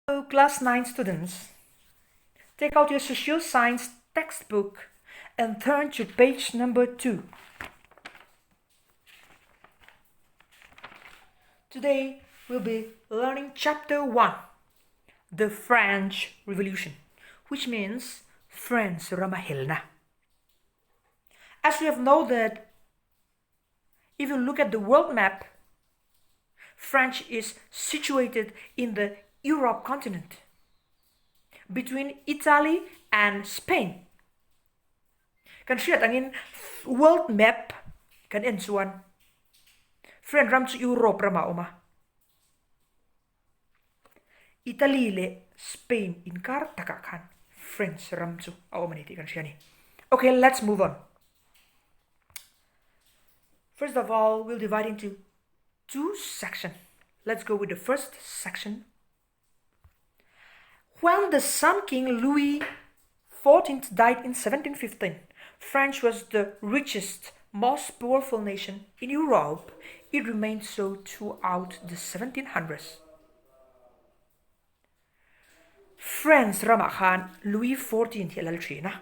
Hello, Class 9 students. Take out your social science textbook and turn to page number 2. Today, we'll be learning chapter 1, the French Revolution, which means France Ramahelna. As we have known that if you look at the world map, France is situated in the Europe continent, between Italy and Spain. Kan siat angin world map kan ensuan. Friend ram to Europe rama oma. Italy le Spain in kar takakan. Friends ram to aomaniti kan siani. Okay, let's move on. First of all, we'll divide into 2 sections. Let's go with the first section. When the Sun King Louis XIV died in 1715, France was the richest, most powerful nation in Europe. It remained so throughout the 1700s. France Ramakhan Louis XIV hilal China.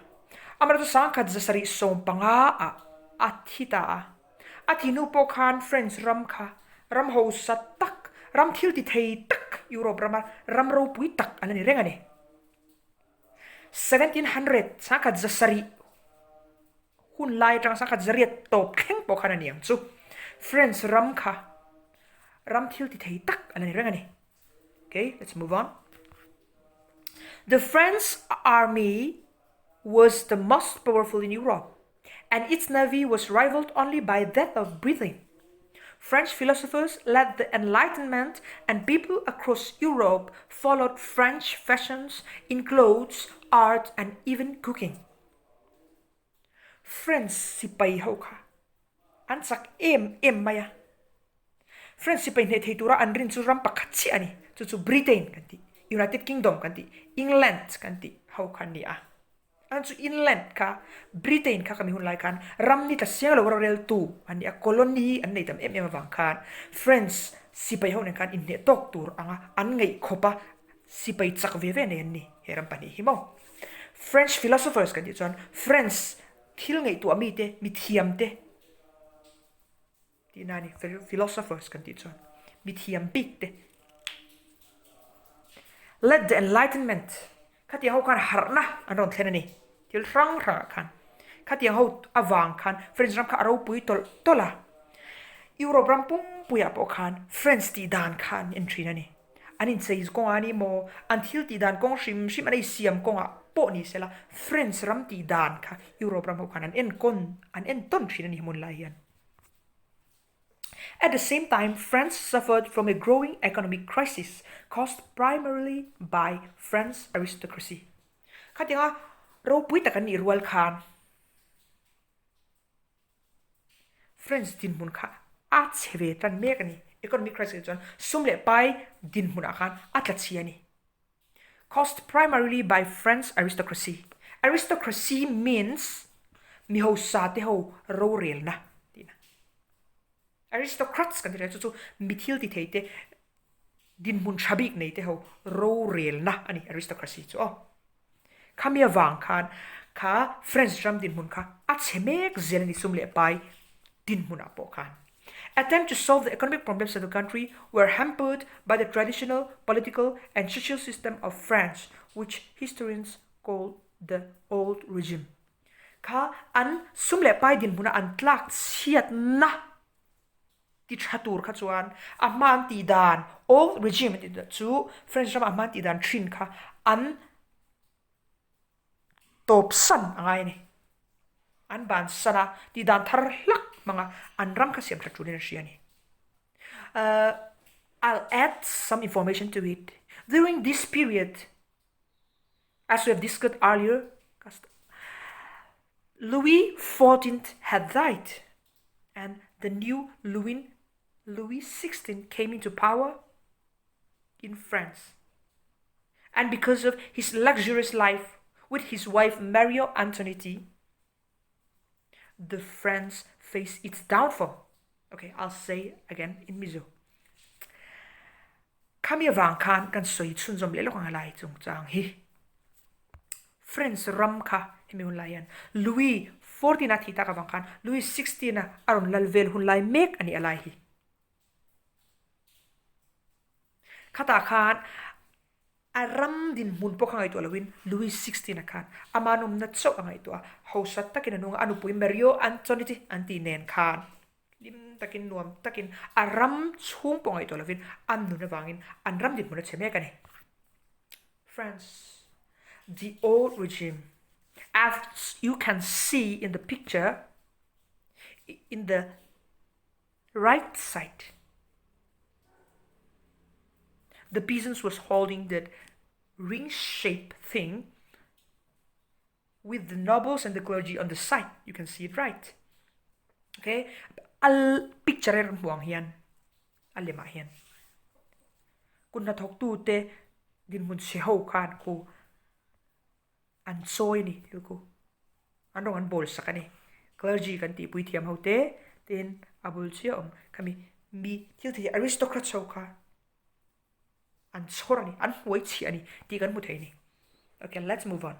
Amar to sangkat zasari sompanga athita. Atinu pokhan France Ramkha Ramho satak Ram tilti thei tak Europe Ramro pui tak anani rengane. 1700 sangkat zasari hun lai trang sangkat zariat top keng pokhan ani chu. France Ramkha Ram tilti thei tak anani rengane. Okay, let's move on. The French army was the most powerful in Europe, and its navy was rivaled only by that of Britain. French philosophers led the Enlightenment, and people across Europe followed French fashions in clothes, art, and even cooking. France sipay hoka. Ansak maya. France sipay nethetura andrin su rampakatsi ani. Su Britain kanti. United Kingdom kanti, England kanti, how kan ni ah. Ansu England ka, Britain ka kami hunlay kan, ram ni ta siyang lawar rel tu, ani a koloni an naitam vang kan, France sipay ho kan inne doktor anga an ngay kopa sipay tsak veve na yan ni, heram pa ni himo. French philosophers kanti chuan, France til ngay tu amite mithiam te. Di nani philosophers kanti chuan, mithiam big te. Led the Enlightenment. Kati ho kan harna anon thenani. Til rang kan. Kati ho avang kan. Friends ram ka aro pui tola. Europe ram pum puya po kan. Friends ti dan kan entry nani. Anin says kong ani mo until ti dan kong shim anay siam kong po ni sila. Friends ram ti dan ka. Europe ram ho kan an en ton trinani mun layan. At the same time, France suffered from a growing economic crisis caused primarily by French aristocracy. Kati nga, raw puitakan ni Rual Khan. France din mun ka, at sevetan megani, economic crisis on sumle by din mun akan at latsiani. Caused primarily by French aristocracy. Aristocracy means miho sate ho raw real na. Aristocrats kan tira so mithil ti theite din mun chabik nei te ho ro rel na ani aristocracy so khamia wang khan kha French ram din mun kha a chemek zelani sumle pai din mun apo khan. Attempt to solve the economic problems of the country were hampered by the traditional political and social system of France, which historians call the old regime. Kha an sumle pai din mun an tlak siat na ti chatur kha chuan aman ti dan old regime ti chu French ram aman ti dan thin kha an top san angai ni an ban sana ti dan thar lak manga an ram kha siam thatu ni siani. I'll add some information to it. During this period, as we have discussed earlier, Louis XIV had died, and the new Louis XVI came into power in France. And because of his luxurious life with his wife Marie Antoinette, the France faced its downfall. Okay, I'll say again in Mizo. Kami wang khan kan soi chun zom le lo kang lai chung chang hi friends ram kha hemi hun lai yan Louis 14 na thi ta ka wang khan Louis 16 na aron lalvel hun lai mek ani alai hi khata khan aram din mun po khangai to lawin Louis 16 na khan amanum na chok angai to hausat takin anung anu pui Mario Antoinette anti nen khan lim takin nuam takin aram chung po ngai to lawin annu na wangin anram din mun cheme kani friends the old regime as you can see in the picture in the right side the peasants was holding that ring-shaped thing with the nobles and the clergy on the side. You can see it right. Okay? Al picture ron huang hian. Alema hian. Kun na thok tu te din mun se ho khan ko an soi ni ko. Anong an bol sakani. Clergy kan ti pui thiam ho te tin abul chia kami mi til thi aristocrat so kha. And sorry, and wait here. Okay, let's move on.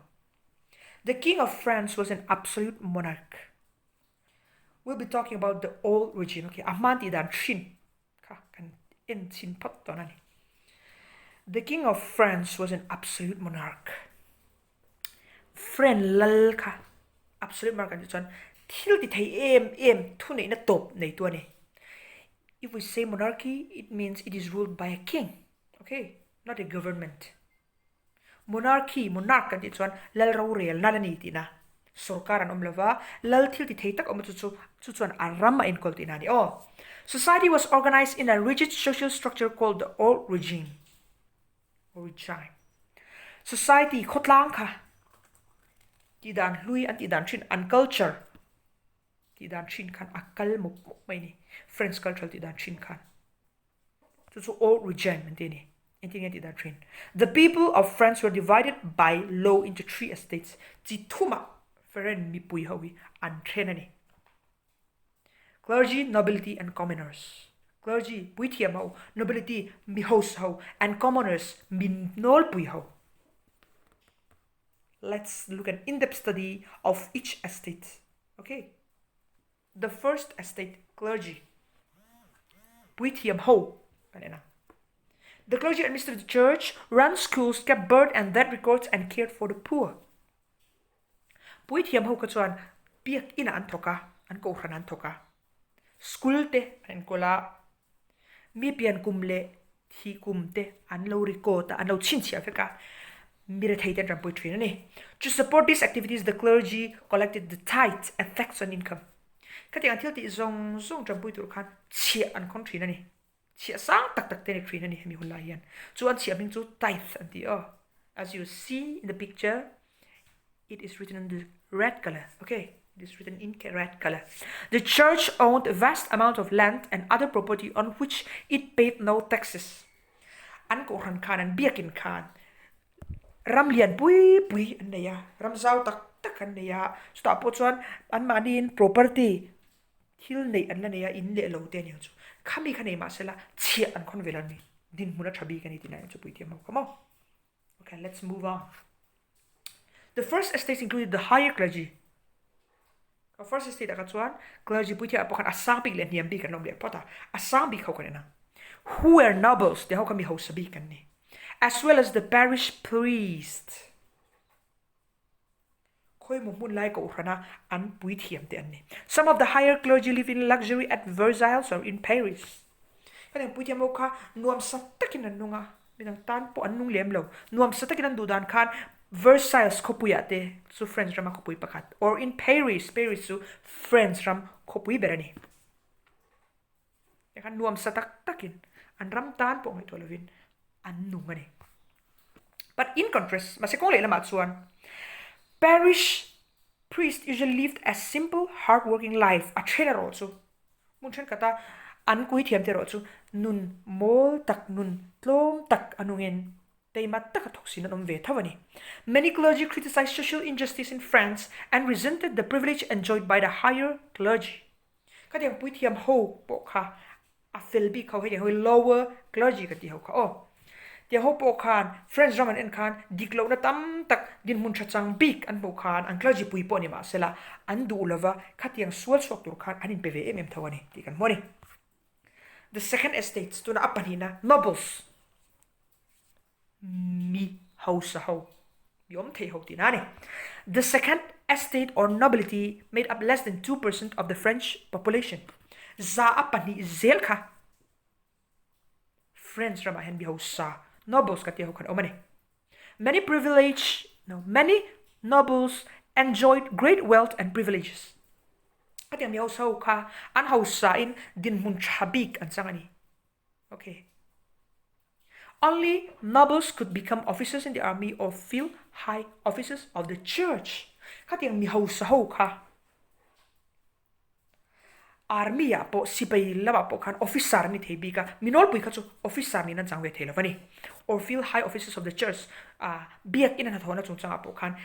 The King of France was an absolute monarch. We'll be talking about the old regime. Okay, Amanti dan Shin. The King of France was an absolute monarch. Friend lalka. Absolute monarch. Til di thai em thu nei na top nei tu ni. If we say monarchy, it means it is ruled by a king. Okay, not a government. Monarchy, monarch kan ti chuan lal ro rel na ni ti na. Sarkaran omlova lal thil ti thei tak chu chuan aram in kol ti na ni. Oh, society was organized in a rigid social structure called the old regime. Society khotlang kha. Ti dan lui an ti dan chin an culture. Ti dan chin khan akal muk mai ni. French culture ti dan chin khan. So old regime ni. The people of France were divided by law into 3 estates. Jituma feren mi pui hawi an trenani. Clergy, nobility, and commoners. Clergy pui thiam ho, nobility mi host ho, and commoners mi nol pui ho. Let's look at an in-depth study of each estate. Okay. The first estate, clergy. Pui thiam ho. The clergy administered the church, ran schools, kept birth and death records, and cared for the poor. Pui thiam ho ka chuan piak ina an thoka an ko hran an thoka. School te an kola mi pian kumle thi kumte an lo record an lo chin chia ka mira thai tan pui thin ni. To support these activities, the clergy collected the tithe and tax on income. Kati an thil ti zong pui tur khan chia an kon thin ni. Chia sang tak te thin ni hemi hulai yan. Chu an chia ming chu tithe an ti as you see in the picture, it is written in the red color. Okay, it is written in red color. The church owned a vast amount of land and other property on which it paid no taxes. An ko ran khan an biakin khan. Ram lian pui an ya. Ram zau tak an ya. Sta po chuan an manin property hil nei an la ya in le lo te ni chu. Kami khane ma sela chia an kon velan ni. Din muna thabi kan ti na chu pui ti mo. Come on. Okay, let's move on. The first estates included the higher clergy. The first estate akachuan clergy puiti apokan asambik le niambi kan nomle pota asambik hokanena. Who were nobles de hokami hosabi kan ni. As well as the parish priest. Koi mumun lai ko urana an puitiam te anni. Some of the higher clergy live in luxury at Versailles or in Paris. Kadang puitiam ka nuam satakin nunga binang tan po anung lemlo. Nuam satakin an dudan kan Versailles kopuyate su French ram kopui pakat or in Paris su French ram kopui berani. Ya kan nuam satak takin an ram tan po ngito lovin an nungani. But in contrast, masikong leila matsuan, parish priest usually lived a simple, hard-working life. A trader also. Munchen kata an kui thiam te also nun mol tak nun tlom tak anungin. Many clergy criticized social injustice in France and resented the privilege enjoyed by the higher clergy. Kadang puitiam ho po ka a filbi ka ho lower clergy kati ho ka tia ho po khan friends raman en khan diklo na tam tak din mun chang big an bo khan an clergy pui po ni ma sela an du lova khatiang sual sok tur khan anin pve em thawani ti kan moni the second estates tuna apanina nobles mi house ho yom thei ho tinani the second estate or nobility made up less than 2% of the French population za apani zel kha French rama hen bi ho sa nobles ka ti ho khan omani many nobles enjoyed great wealth and privileges atiam mi ho so kha an ho sa in din mun chabik an changani okay only nobles could become officers in the army or fill high offices of the church katiang mi ho sa ho kha army ya po sipai lama po khan officer ni thebi ka minol pui kha chu officer ni nan changwe thela bani or fill high offices of the church biak in na thona chu changa po khan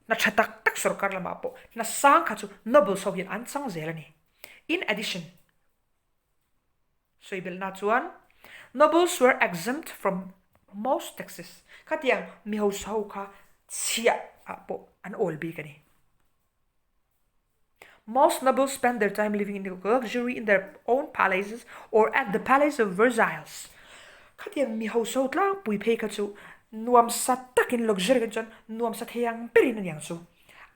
na chatak tak sarkar lama po na sang kha chu noble so hian an chang zelani in addition so ibil na chuan nobles were exempt from most taxes katiang mi ho sa ho kha chia po an all bi kani most nobles spent their time living in luxury in their own palaces or at the palace of Versailles. Katiang mi ho so tlang pui phe ka chu nuam sa takin luxury kan chan nuam sa theyang perin yang chu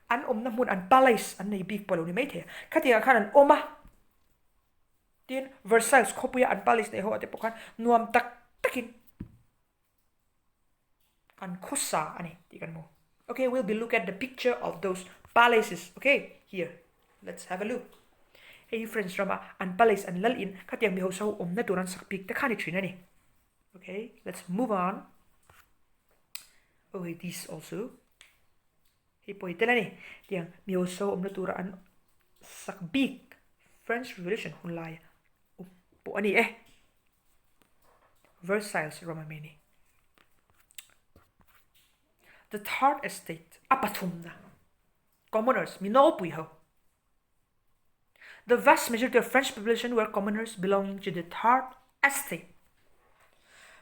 an na mun an palace an nei big palo ni mai the katiang khan an oma tin Versailles khopuya an palace nei ho ate pokhan nuam takin an khusa ani ti kan mo okay we'll be look at the picture of those palaces okay here let's have a look hey friends rama an palace an lal in katiang mi ho so na turan sakpik ta khani thrina ni okay let's move on oh hey, this also hey poi telani tiang mi ho so na tura an sakbik French Revolution hunlai po ani Versailles rama meni the third estate apathumna commoners minol pui ho the vast majority of French population were commoners belonging to the third estate.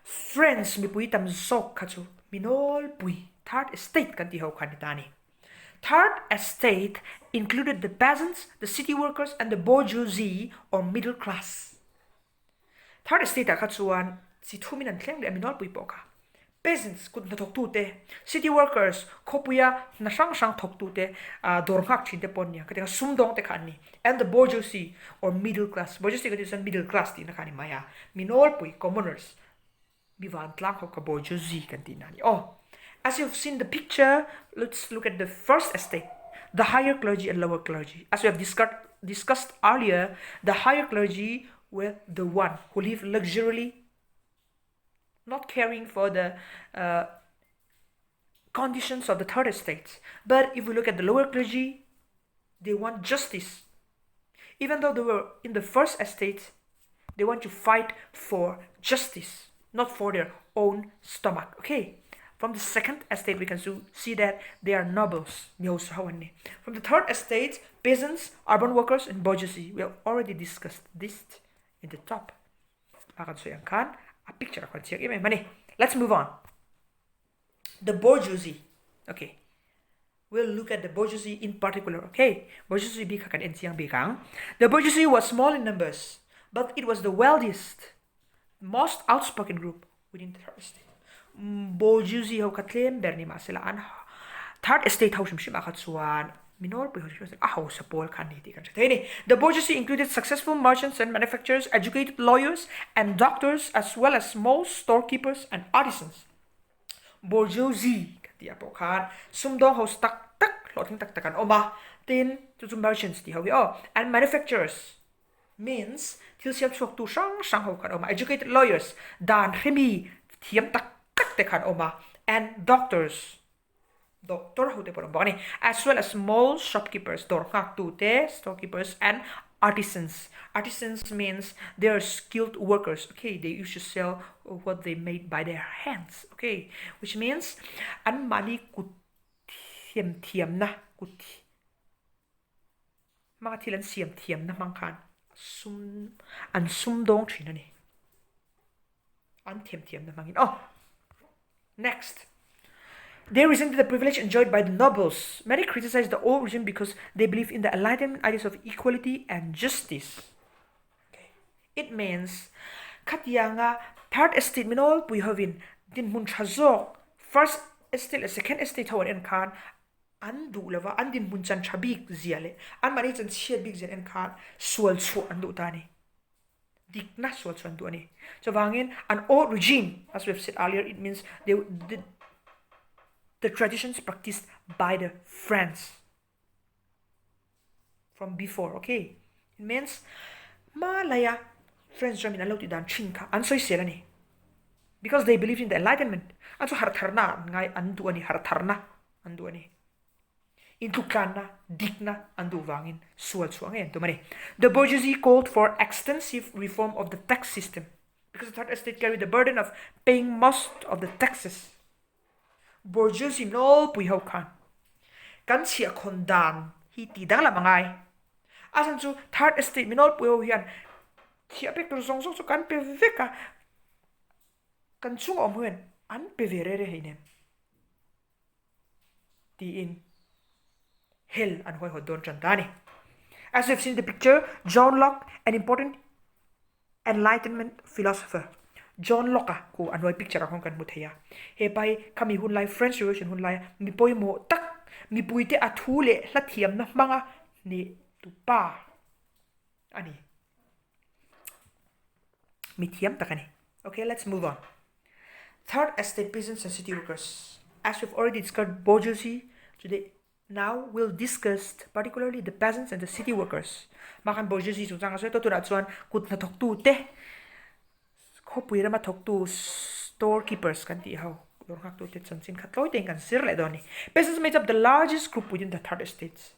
Friends mi pui tam zok khachu minol pui third estate kan ti ho khanitani. Third estate included the peasants, the city workers, and the bourgeoisie or middle class. Third estate khachuan si thumin an thleng le minol pui poka. Peasants could not talk to te city workers khopuya na sang thok tu te dorhak thinte ponya katenga sumdong te khani and the bourgeoisie or middle class bourgeoisie is middle class ti na khani maya minol pui commoners biwan tlang ka bourgeoisie kan ti nani as you've seen the picture let's look at the first estate the higher clergy and lower clergy as we have discussed earlier the higher clergy were the one who live luxuriously not caring for the conditions of the third estate. But if we look at the lower clergy, they want justice. Even though they were in the first estate, they want to fight for justice, not for their own stomach. Okay. From the second estate, we can see that they are nobles. From the third estate, peasants, urban workers, and bourgeoisie. We have already discussed this in the top. A picture of money. Let's move on. The bourgeoisie. Okay. We'll look at the bourgeoisie in particular. Okay. Bourgeoisie the bourgeoisie was small in numbers, but it was the wealthiest, most outspoken group within the third estate. Bourgeoisie ho katlem berni masela an third estate ho shimshim akhatsuan minor the bourgeoisie included successful merchants and manufacturers, educated lawyers and doctors, as well as small storekeepers and artisans. Bourgeoisie katia pokhan sumdong ho tak loting tak takan oma tin to merchants ti ho and manufacturers means til siam chok tu sang ho kan oma educated lawyers dan khimi thiam tak te kan oma and doctors as well as small shopkeepers, storekeepers and artisans. Artisans means they are skilled workers. Okay, they used to sell what they made by their hands. Okay, which means an mani thiam na kuti. Mga tilan thiam na mangkan sum dong trinani. An thiam na mangin. Next, they resented the privilege enjoyed by the nobles. Many criticized the old regime because they believe in the Enlightenment ideas of equality and justice. Okay. It means Katyanga third estate minol puihovin din mun chazok first estate second estate hawan en khan andu lava andin mun chan chabik ziale an mani chan chiat big zen en khan sual chu andu tani dikna sual chu andu ani so wangin an old regime, as we've said earlier, it means the traditions practiced by the French from before. Okay, it means Malaya French German allowed dan chinka and so selani because they believed in the Enlightenment and so hartarna ngai andu ani hartarna andu ani intukana dikna andu wangin sual suangen to mani. The bourgeoisie called for extensive reform of the tax system because the third estate carried the burden of paying most of the taxes. Bourgeoisie no pui ho kan kan chia kondan hi ti dang la mangai asan chu third estate minol pui ho hian chia pek tur song song chu kan pe veka kan chung om huen an pe vere re heinem ti in hell and hoi ho don chandani. As we've seen in the picture, John Locke, an important Enlightenment philosopher, John Locke ko anoi picture akong kan muthaya he pai kami hun lai French Revolution hun lai mi poi mo tak mi puite athule la thiam na manga ni tu pa ani mi thiam takani. Okay, let's move on. Third estate peasants and city workers. As we've already discussed bourgeoisie today, now we'll discuss particularly the peasants and the city workers. Makan bourgeoisie chu chang asoi to tu na chuan kut na thok tu te khopui rama thok tu storekeepers kan ti ho lor hak tu te chanchin khatloi teng kan sir le doni. Peasants made up the largest group within the third estates.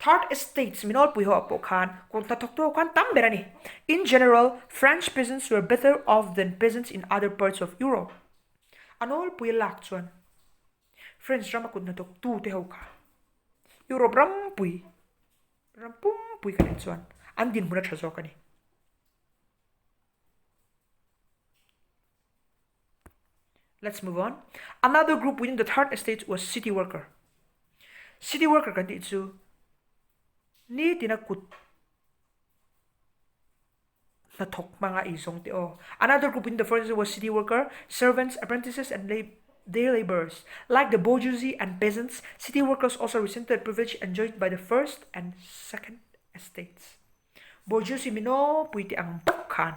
Third estates minol pui ho apo khan kun ta thok tu khan tam berani. In general, French peasants were better off than peasants in other parts of Europe. Anol pui lak chuan French rama kun na thok tu te ho kha Europe ram pui kan chuan andin muna thazo kani. Let's move on. Another group within the third estate was city worker. City worker kan ti chu ni tina kut na thok manga izong te o. Another group within the first was city worker, servants, apprentices, and day laborers. Like the bourgeoisie and peasants, city workers also resented the privilege enjoyed by the first and second estates. Bourgeoisie mino puiti ang khan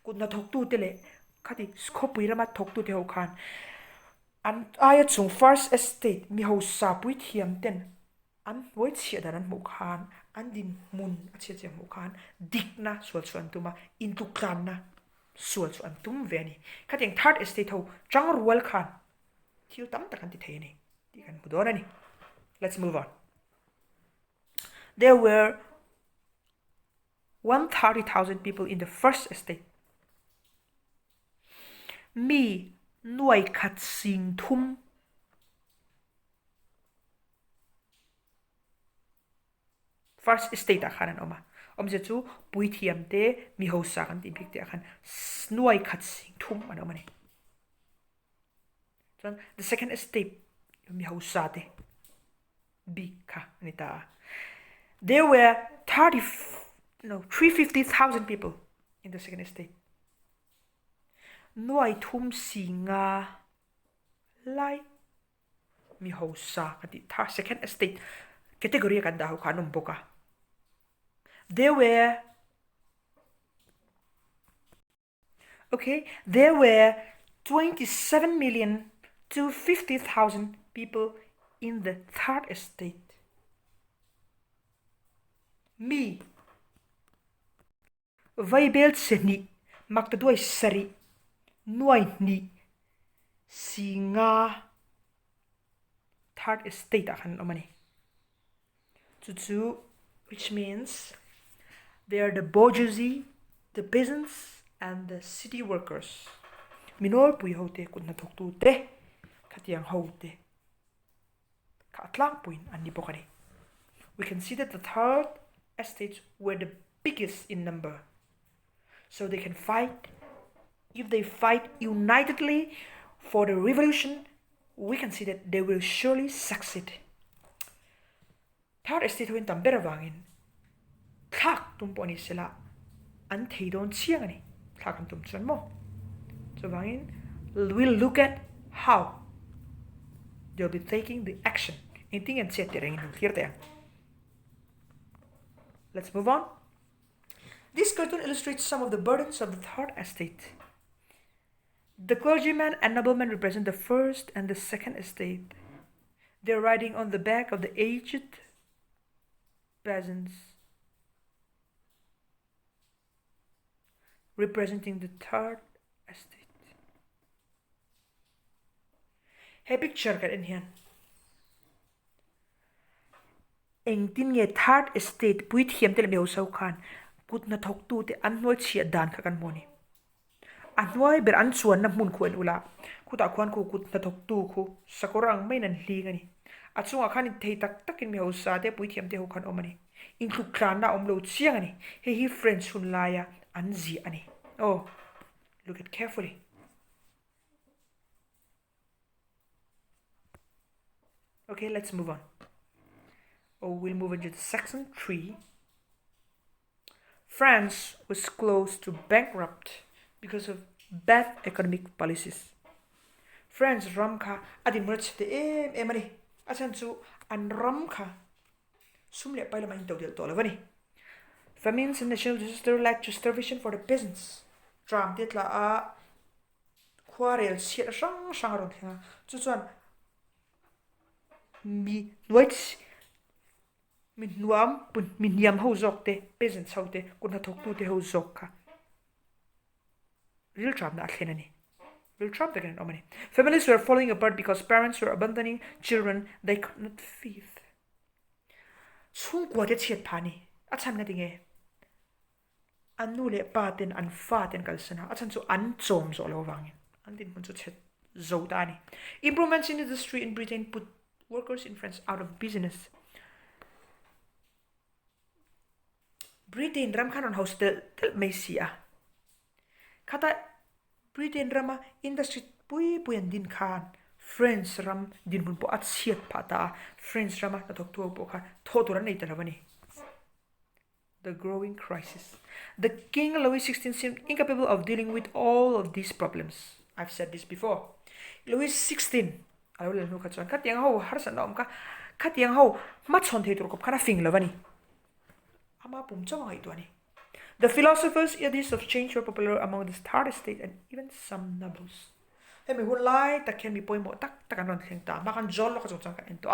kut na thok tu tele khati skopui rama thok tu te ho khan an aya chung first estate mi ho sa pui thiam ten an voi chia dan mu khan an din mun achia che mu khan dikna sual chuan tuma into klan na sual chuan tum veni khateng third estate ho chang rual khan thil tam takan ti thei ni ti kan budona ni. Let's move on. There were 130,000 people in the first estate. Mi nuai khat sing thum first estate akhan an oma omje chu pui thiam te mi ho sa kan ti bik te akhan nuai khat sing thum an oma ni. So the second estate mi ho sa te big ka ni ta. There were 350,000 people in the second estate. Nuai thum singa lai mi ho sa kati third second estate category kan da ho khanum boka. There were 27 million to 50,000 people in the third estate. Mi vaibel seni makta duai sari nuai ni singa third estate akhan omani chu which means they are the bourgeoisie, the peasants, and the city workers. Minor pui hote kunna thok tu te khatiang hote katlang puin ani pokani. We can see that the third estates were the biggest in number, so they can fight. If they fight unitedly, for the revolution, we can see that they will surely succeed. Third estate win tam berawangin. Thak tumponi sila. An theidon chiangani. Thakan tum chuan mo. So wangin, we'll look at how they'll be taking the action. Anything and set there. Let's move on. This cartoon illustrates some of the burdens of the third estate. The clergyman and nobleman represent the first and the second estate. They're riding on the back of the aged peasants, representing the third estate. Hey, picture ka in here. Engtin nge third estate puit hiam tel meu sau khan kut na thok tu te an noi chia dan kha kan moni an noi ber an chuan na mun khuan ula khuta khuan ko kut na thok tu khu sakorang mai nan hli ngani achunga khan thei tak takin meu sa te puit hiam te ho khan omani inclu klan na omlo chiang ani he friends hun laya an zi ani. Oh, look at carefully. Okay, let's move on. We'll move into section 3. France was close to bankrupt because of bad economic policies. France ramka adin merch the emani asanchu an ramka sumle paila main tawdel tolavani. Famines and national disaster led to starvation for the peasants. Tram ditla a quarrel siat sang sangaron thinga chuan mi noits min nuam pun min yam ho zok te peasants ho te kun thok tu te ho zok ka real trap na khenani real trap again omani. Families were falling apart because parents were abandoning children they could not feed. Chung kwa te chiat phani acham na dinge anu le paten an faten kalsana achan chu an chom zo lo wangin an din mun chu chet zo tani. Improvements in industry in Britain put workers in France out of business. Britain ram khanon hostel tel mesia khata Britain rama industry pui puyan din khan France ram din bun po at siat phata France rama ta thok tu po kha thotura nei talawani. The growing crisis. The King Louis XVI seemed incapable of dealing with all of these problems. I've said this before. Louis XVI alol nu kha chon kha tiang ho har san om kha tiang ho ma chon thei tur kop khana fing lawani. The philosophers' ideas of change were popular among the third estate and even some nobles. Hey, me hun lai ta khen mi poimo tak takan ron theng ta ma kan jol lo ka chong ka ento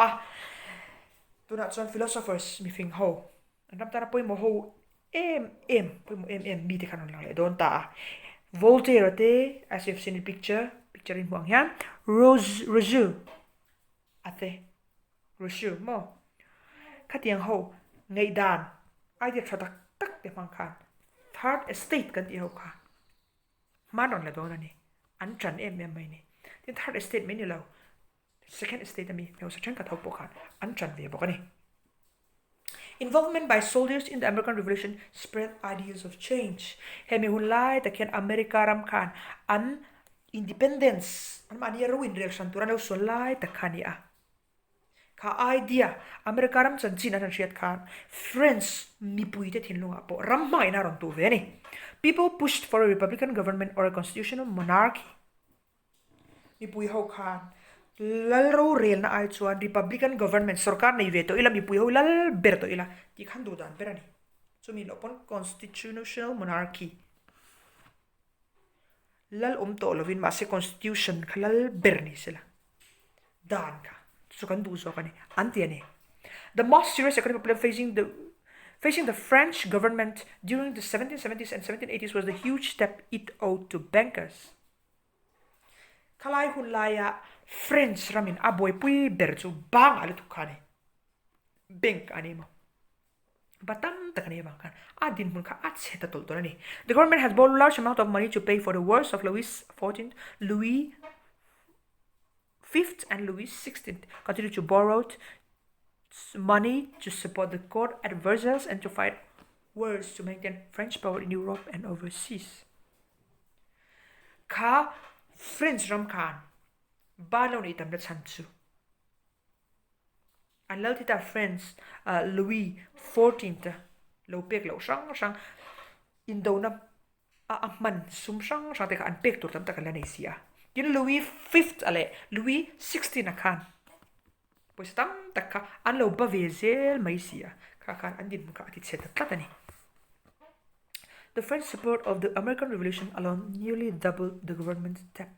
tu na chon philosophers mi fing ho anam ta poimo ho poimo mi te kan lang le don ta Voltaire te, as you've seen in picture in Huang Yan, Rousseau ate Rousseau mo khatiang ho ngai dan idea thatak tak te mang khan third estate kan ti ho kha manon la don ani an chan mai ni tin third estate mai ni lo second estate mi me sa chan ka thok po khan an chan ve bo kani. Involvement by soldiers in the American Revolution spread ideas of change. He mi hun lai ta khen America ram khan an independence an mani ruin real santuran lo so lai ta khania ka idea America ram chan chin an riat khan France mi pui te thin lunga po ram mai na ron tu ve ni. People pushed for a republican government or a constitutional monarchy. Mi pui ho khan lal ro real na ai chuan republican government sarkar nei ve to ila mi pui ho lal ber to ila ti khan du dan berani so mi lopon constitutional monarchy lal to lovin ma se constitution khalal berni sila dan ka so kan du so kani antiane. The most serious economic problem facing the French government during the 1770s and 1780s was the huge debt it owed to bankers. Kalai hun laya French ramin aboy pui berchu bang ala tukhani bank animo batam takani bang kan adin mun kha acheta tol torani. The government has borrowed large amount of money to pay for the wars of Louis XIV, Louis V and Louis XVI. Continued to borrow money to support the court adversaries and to fight wars to maintain French power in Europe and overseas. Ka French ram khan ba lo ni tam da chan chu an lo ti ta friends Louis 14 ta lo pek lo sang in do na a man sum sang te ka an pek tur tam ta ka la nei sia kin Louis 5th ale Louis 16 a khan pois tam tak ka an lo ba ve zel mai sia ka kan an din ka ti set ta ni. The French support of the American Revolution alone nearly doubled the government's debt.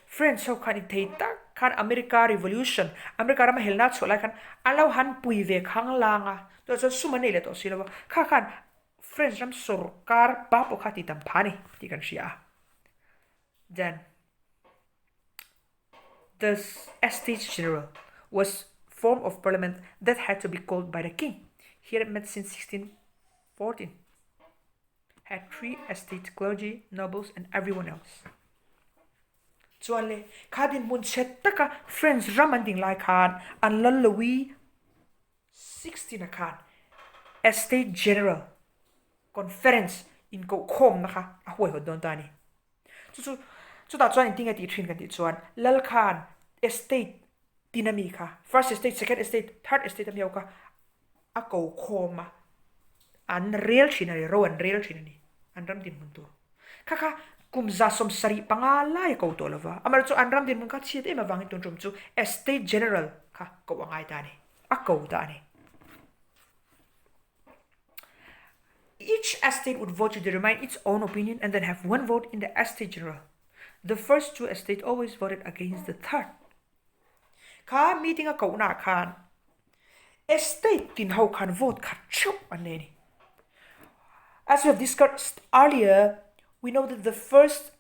French so kan itei tak kan America Revolution America ram helna chola kan alo han pui ve khang langa to so sumane le to silo kha kan French ram sarkar pa po khati tam phani ti kan sia. Then the Estates General was form of parliament that had to be called by the king. Here it met since 1614. Had 3 estates, clergy, nobles, and everyone else. Chuan le khadin mun set taka French ramanding lai khan an lan Louis 16 a khan estate general conference in ko khom na kha a hoi ho don tani chu ta chuan ting a ti thin kan ti chuan lal khan estate dinami kha first estate second estate third estate am yoka a ko khoma an real chinari ro an real chinani an ram din mun tu kha kum za som sari panga lai ko to lova amar chu an ram din mun ka chiet ema wangin tun rum chu estate general kha ko wangai ta ni a ko ta ni. Each estate would vote to determine its own opinion and then have one vote in the estate general. The first 2 estates always voted against the third. Ka meeting a ko na khan estate tin how can vote ka chup aneni. As we have discussed earlier, we know that the first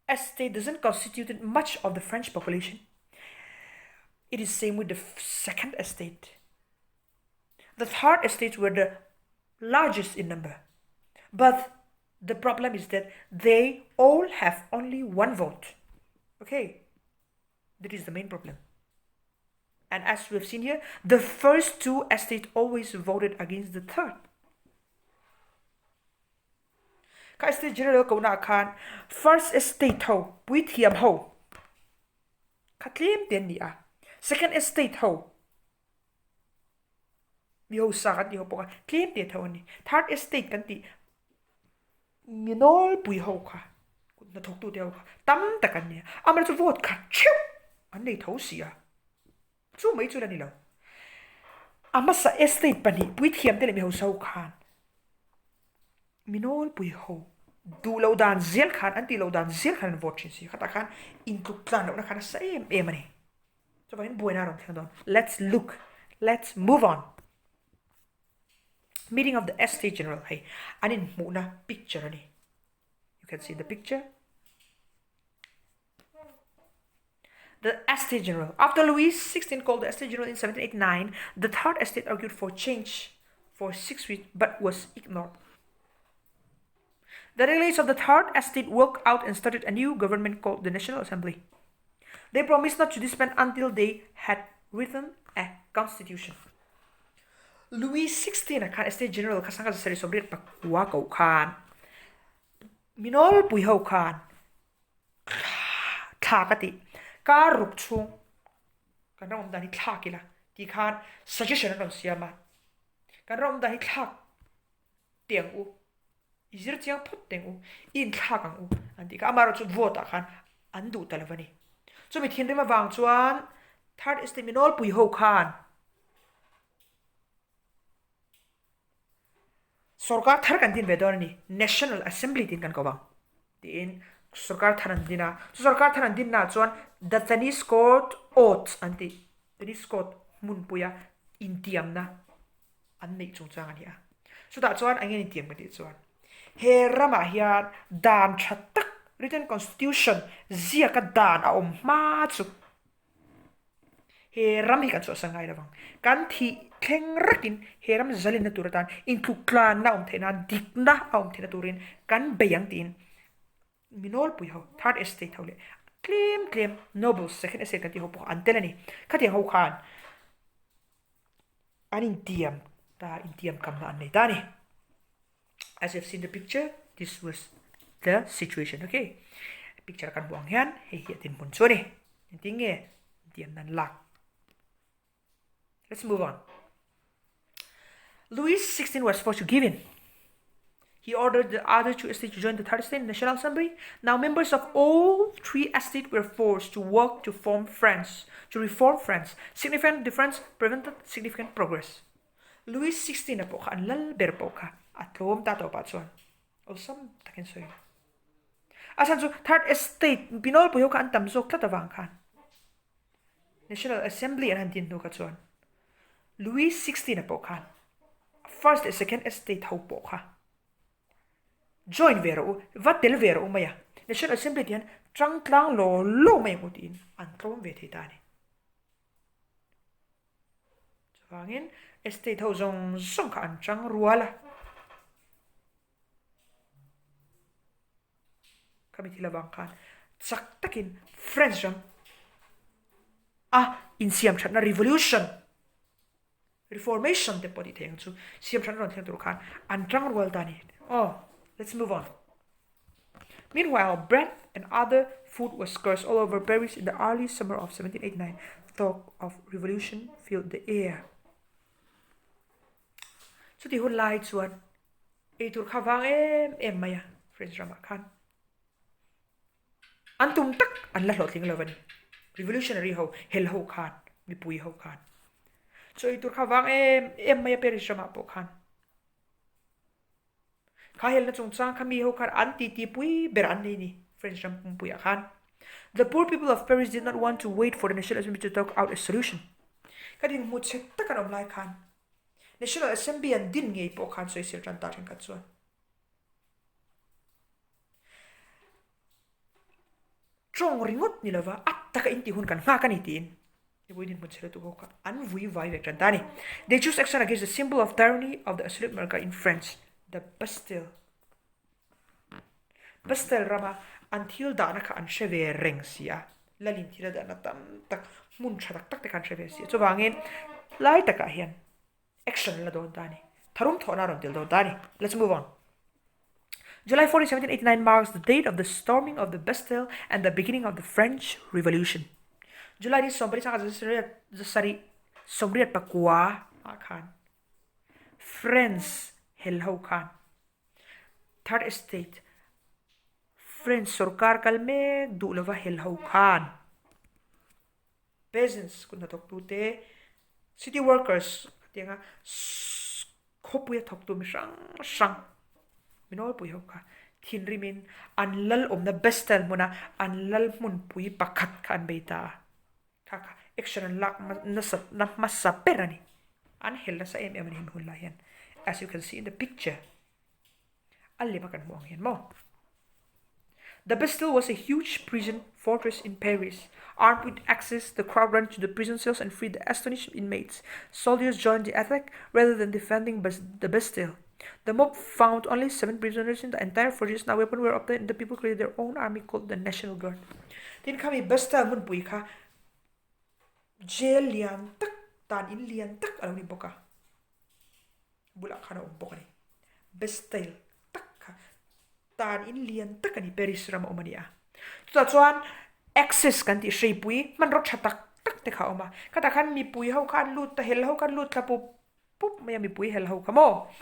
estate doesn't constitute much of the French population. It is same with the second estate. The third estates were the largest in number. But the problem is that they all have only one vote. Okay, that is the main problem. And as we've seen here, the first 2 estates always voted against the third. Ka estate general ko na khan first estate ho pui thiam ho khatlim ten ni a second estate ho mi ho sa kan ti ho poka claim te tho ni third estate kan ti minol pui ho kha na thok tu te ho tam ta kan ni amar chu vote kha chiu an nei tho sia chu mai chu la ni lo ama sa estate pani pui thiam te le mi ho sau khan minol pui ho du lo dan zel khan anti lo dan zel khan vote chin si khata khan in tu plan na khan sa em ani so vain buena ron thang don let's move on. Meeting of the estate general hey anin muna picture ani you can see the picture. The estate general after Louis XVI called the estate general in 1789, the third estate argued for change for 6 weeks but was ignored. The delegates of the third estate worked out and started a new government called the National Assembly. They promised not to disband until they had written a constitution. Louis XVI a khan estate general ka sanga sari sobret pak wa ko khan minol pui ho khan tha ka ti ka rup chung kan rom da ni thla kila ti khan suggestion ron siama kan rom da ni thla tiang u izir chiang phut teng u in thla kang u anti ka amaro chu vote khan andu talavani chu mi thin rima wang chuan third estate minol pui ho khan Sarkar thar kan din vedor ni National Assembly din kan kawang din sarkar tharan dina sarkar tharan din na chuan the tennis court oath anti tennis court mun puya indiam na an nei chung chang ania so da chuan angin indiam kan ti chuan he rama hian dan thatak written constitution zia ka dan a om ma chu he ram hi kan so sangai rawang kan thi thleng rakin he ram zalin na turatan inclu clan na thena dikna thena turin kan beyang tin minol pui ho third estate hole claim nobles second estate kan ti ho po antelani khati ho khan an indiam kam na nei tani as you've seen the picture this was the situation. Okay, picture kan buang hian he tin mun chu ni tinge diam nan lak. Let's move on. Louis XVI was supposed to give in. He ordered the other two estates to join the Third Estate National Assembly. Now members of all three estates were forced to work to reform France. Significant difference prevented significant progress. Louis XVI na po ka anlal berpo ka at lom tato pa chuan. Osam takin soy. Asan so Third Estate pinol po yo ka antam zok tatawang kan. National Assembly an handin no ka chuan. Louis XVI na po kan. First and Second Estate ho po ka. Join vero vatel vero maya National Assembly dian trang tlang lo may mutin an trom ve thei tani chawangin estate ho zong ka an trang ruala committee labang kan chak takin French jam in siam chatna reformation te podi theng chu siam chatna ron theng tur khan an trang rual tani let's move on. Meanwhile, bread and other food was scarce all over Paris in the early summer of 1789. Talk of revolution filled the air. So the whole lights one. Itur khavang em maya. French drama kan. Antum tak an lahlot ling lawan. Revolutionary ho hel ho kan. Mipui ho kan. So itur khavang em maya Paris drama po kan. Kahil na chung chang kami ho kan anti tipui beran ni French jam pumpuya kan. The poor people of Paris did not want to wait for the National Assembly to talk out a solution. Kading mutset takan omlai kan. National Assembly and din ngay po kan so isir chan tatin katsuan. Trong ringot nila va at taka inti hun kan nga kan itiin. Ibu din mutset to ka anvui vai vek chan tani. They choose action against the symbol of tyranny of the absolute monarchy in France. The Bastille. Bastille rama until dana ka an sheve reng sia. Lalin tira dana tam tak mun chatak tak kan sheve sia. So bangin lai taka hian. Action la don dani. Tharum thona ron til don dani. Let's move on. July 4, 1789 marks the date of the storming of the Bastille and the beginning of the French Revolution. July ni sombri sa sari sombriat pakwa akan. France Hello kan. Third Estate. French Sorkar kalme dulava hello kan. Peasants kun natok tute. City workers tinga khopuya thok tu sang. Minol puyo ka. Thin rimin anlal na Bastille muna anlal mun pui pakat kan beita. Kaka action lak nasat na masaperani. An hella sa em ni hunlayan. As you can see in the picture. The Bastille was a huge prison fortress in Paris. Armed with axes, the crowd ran to the prison cells and freed the astonished inmates. Soldiers joined the attack rather than defending the Bastille. The mob found only 7 prisoners in the entire fortress. Now weapons were obtained and the people created their own army called the National Guard. Tin kami Bastille mun pui ka. Jail lian tak tan in lian tak alawin boka. Bulak ka na umbok ni. Bastille takka. Tan in lian takka ni Paris rama umania. Tuta chuan access kan ti shay pui man rok chatak tak te ka uma. Kata kan mi pui hau kan lut ta hel hau kan lut ka pup maya mi pui hel hau ka mo.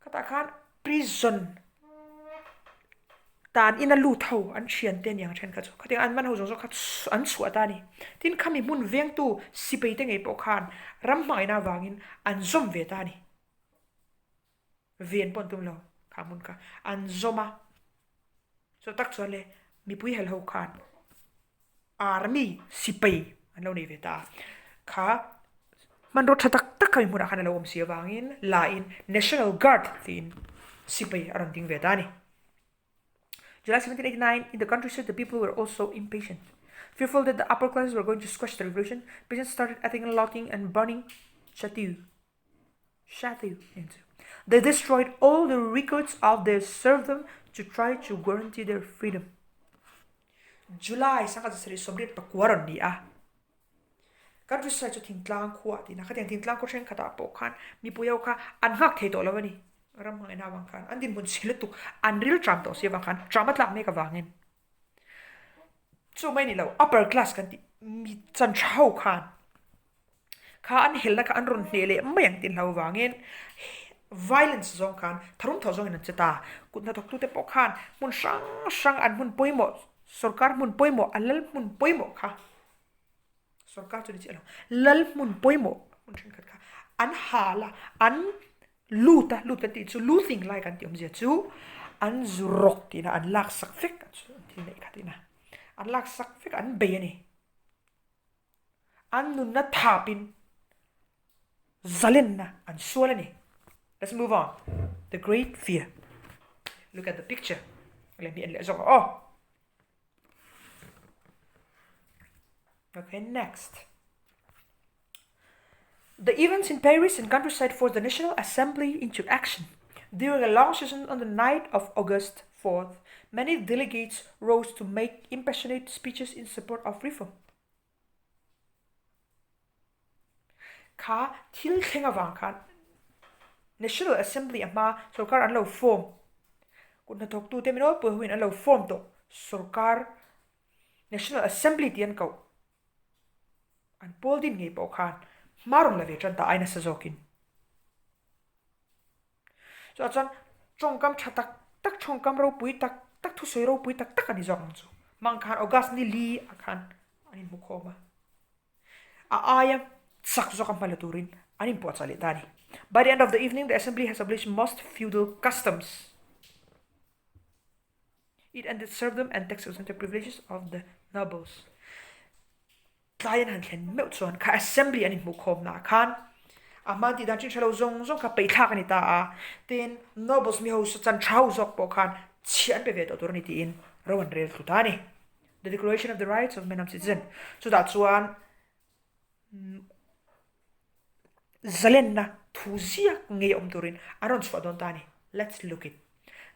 Kata kan prison tan ina lut hau an chian ten yang chen ka chu. Kati an man hau zong ka an chua ta ni. Tin kami mun veng tu sipay te ngay po kan ram mai na wangin an zom ve ta ni. Vien pon tum lo kamun ka an zoma. So tak chua le mi pui hel hau kan army sipay an lo ni ve ta. Ka man ro chatak tak kami muna kan lo om siya wangin lain National Guard tin sipay aron ting ve ta ni. July 1789, in the countryside, the people were also impatient. Fearful that the upper classes were going to squash the revolution, peasants started attacking, looting, and burning chateaux. They destroyed all the records of their serfdom to try to guarantee their freedom. July, saka sa somrit pakwaron di Countryside so tingtlang kuwa di na kateng tingtlang ko siya katapo kan mi puyaw ka anhak heto lawan ni. ram hang ena wang khan an din mun siletu unreal tram to se wang khan tramat lak me ka wangin chu mai ni lo upper class kan ti mi chan thau khan kha an helna ka an ron hnele mayang tin lo wangin violence zong khan tharum tho zong in chata kutna tok tu te po khan mun sang an mun poimo sarkar mun poimo alal mun poimo kha sarkar chu ni chelo lal mun poimo mun thin khat kha an hala an luta ti chu losing like an tiom je chu an zurok tina an lak sak fek chu ti nei khatina an lak sak fek an be ani an nun na thapin zalen na an sualani. Let's move on. The great fear. Look at the picture. Let me end. Oh. Okay, next. The events in Paris and countryside forced the National Assembly into action. During a long session on the night of August 4th, many delegates rose to make impassionate speeches in support of reform. Ka til thenga wang khan National Assembly ama sarkar an lo form kunna thok tu te mino pu huin an lo form to sarkar National Assembly tian ko an poldin nge po khan marong la ve tran ta aina sazokin so achan chongkam thatak tak chongkam ro pui tak thu soi ro pui tak ani jong chu mang khan August ni li akhan anin mukhoma aya sak zokam palaturin anin po chali tani. By the end of the evening, the assembly has abolished most feudal customs. It ended serfdom and taxes and the privileges of the nobles. Client han ken meu chuan ka assembly anin mukhom na khan amanti dan chin chalo zong ka peithak ani ta a ten nobles mi ho su chan thau zok po khan chian pe ve to tur ni ti in rowan rel tu tani. The Declaration of the Rights of Man and Citizen. So that's one Zalenna Tuzia Ngay Omdurin Aron Swadon. Let's look it.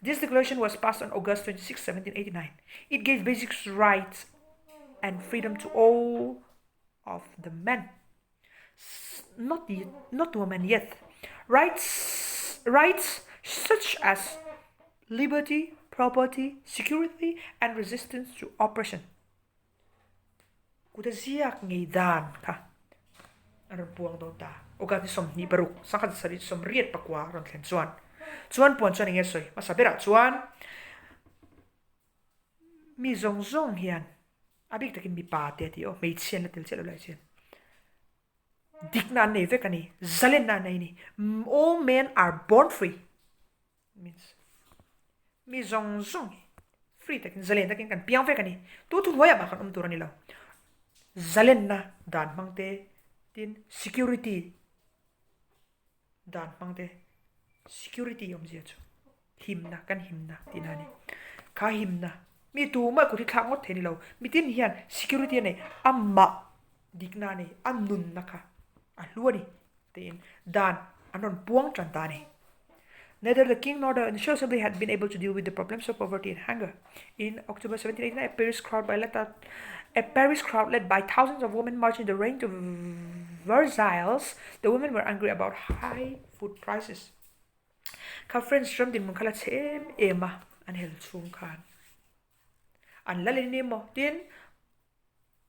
This declaration was passed on August 26, 1789. It gave basic rights and freedom to all of the men. Not the women yet. Rights such as liberty, property, security, and resistance to oppression. Kudaziak ngay dan ka. Aron puang do ta. Ogat som ni baruk sakat sari som riet pakwa ron tlen chuan puan chuan inge soi masabera chuan mi zong hian abik takin mi pa te ti o mei chen la tel chelo lai chen dikna nei vekani zalen na nei ni all men are born free means mi zong free takin zalen takin kan piang vekani tu hoya ma kan turani lo zalen na dan mangte tin security dan mangte security yom je chu himna tinani ka himna mi tu ma ku thi thak ngot theni lo mi tin hian security nei amma dikna nei annun naka a luani tin dan anon puang chan ta nei. Neither the king nor the National Assembly had been able to deal with the problems of poverty and hunger. In October 1789, a Paris crowd led by thousands of women marched in the rain to Versailles. The women were angry about high food prices. Ka friends from din mun khala chem ema an hel chung khan. An lalini mo tin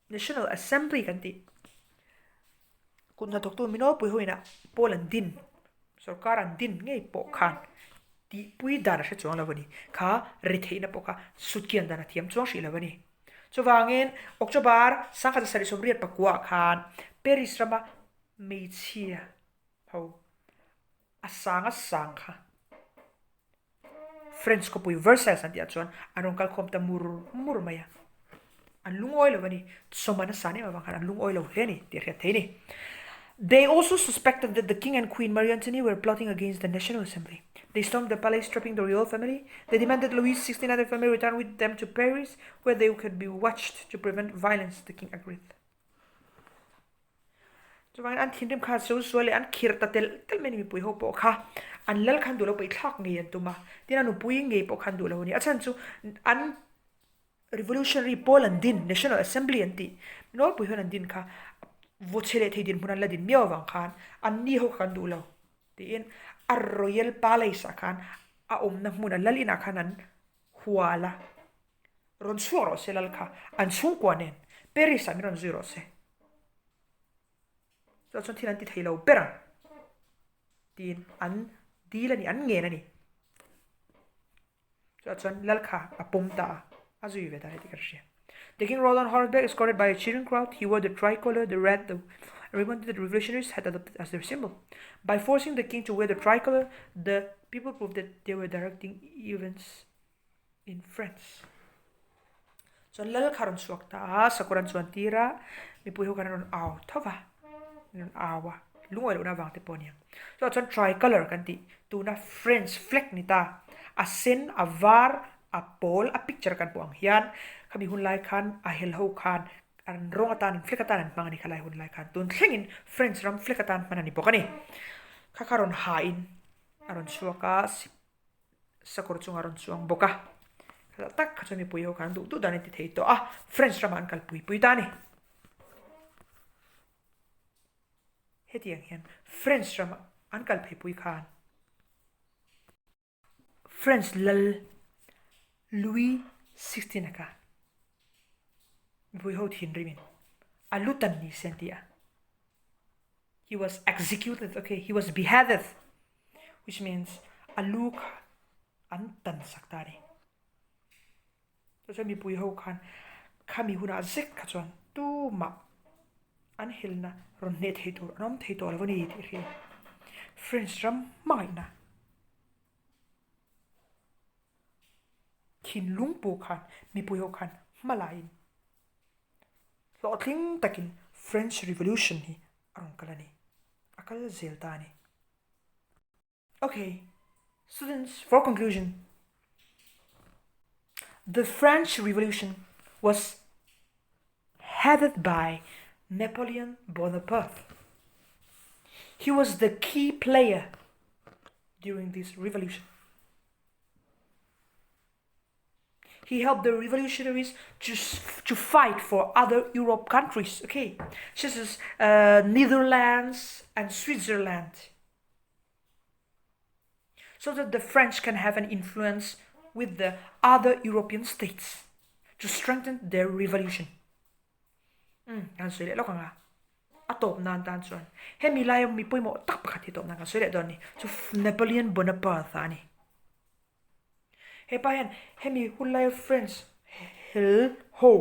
National Assembly kan ti. Kun na doktor mino pui hoina Poland din. Sarkaran din ngay po khan ti pui dana sa chuang lawani kha rithei na po ka sutkian dana thiam chuang shi lawani so wangin October sangkha sari somriat pakwa khan Paris rama meichia ho asanga French ko pui Versailles anti chuan anon kal khom ta mur maya an lungoi lawani somana sani ma bang an lungoi law heni ti ria theini. They also suspected that the king and Queen Marie Antoinette were plotting against the National Assembly. They stormed the palace, trapping the royal family. They demanded Louis XVI and the family return with them to Paris, where they could be watched to prevent violence. The king agreed. So when an thindim kha so suale an khirta tel meni mi pui ho po kha an lal khan dulo pai thak nge yan tuma tina nu pui nge po khan dulo ni achan chu an revolutionary Poland din National Assembly anti no pui han din kha vochele thei din punan la din miaw wang khan an ni ho khan dulo tin a royal palace akan a na muna lalin akanan huala ron suoro se lalka an sungkwanen perisa mi ron zero se so chon thinan ti thailo perang tin an dila ni an nge na ni so chon lalka apumta azui veda heti karshi. The king rode on horseback, escorted by a cheering crowd. He wore the tricolor, the red, the ribbon that the revolutionaries had adopted as their symbol. By forcing the king to wear the tricolor, the people proved that they were directing events in France. So lal karon suakta sakuran suantira mi puyo karon aw thova non awa lungoy una wang te ponia. So chon tricolor kanti tuna French flag nita a sen a var a pol a picture kan puang hian kami hunlai khan a helho khan an rongatan flekatan mangani khalai hunlai khan tun thlengin French ram flekatan manani pokani khakaron hain aron suaka sakur chung aron suang boka tak khachami puyo khan du dani ti thei to French ram an kal pui tani hetiang hian French ram an kal pui khan French lal Louis 16 ka Vui ho thin rimin alutan ni sentia he was executed okay he was beheaded which means aluk antan saktari so mi pui ho khan khami huna zek khachon tu ma an hilna ron ne theitur rom theitor wani thi French ram maina kin lungpu khan mi pui ho khan malain lo tling takin French Revolution hi arong kalani akal zeltani. Okay, students, for conclusion, the French Revolution was headed by Napoleon Bonaparte. He was the key player during this revolution. He helped the revolutionaries to fight for other Europe countries, okay, such as Netherlands and Switzerland, so that the French can have an influence with the other European states to strengthen their revolution. Kan sui le lo kanga atop nan tan chuan he mi lai mi poimo tak pakhat hi top nan kan sui le don ni chu Napoleon Bonaparte ani he payan he mi hulai French hel ho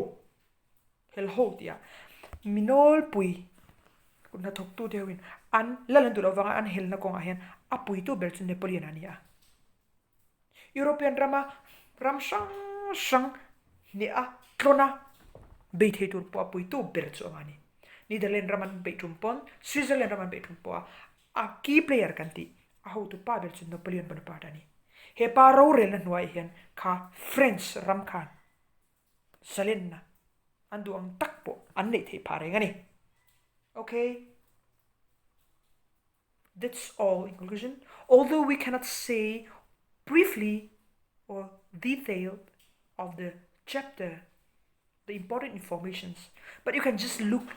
tia minol pui kuna thok tu dewin an lalan tu lawanga an hel na konga hian apui tu bel chu Napoleon ania European drama ram sang ni a klona be theitur po apui tu bel chu ani Netherlands raman be tumpon Switzerland raman be tumpo a key player kanti a ho tu pa bel chu Napoleon Bonaparte ani he pa ro rel na nuai hian kha French ram khan salenna andu ang takpo an nei thei phare ngani. Okay, that's all in conclusion. Although we cannot say briefly or detailed of the chapter the important informations, but you can just look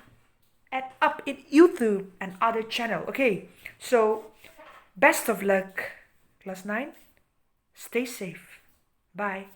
up in YouTube and other channel. Okay, so best of luck class 9. Stay safe. Bye.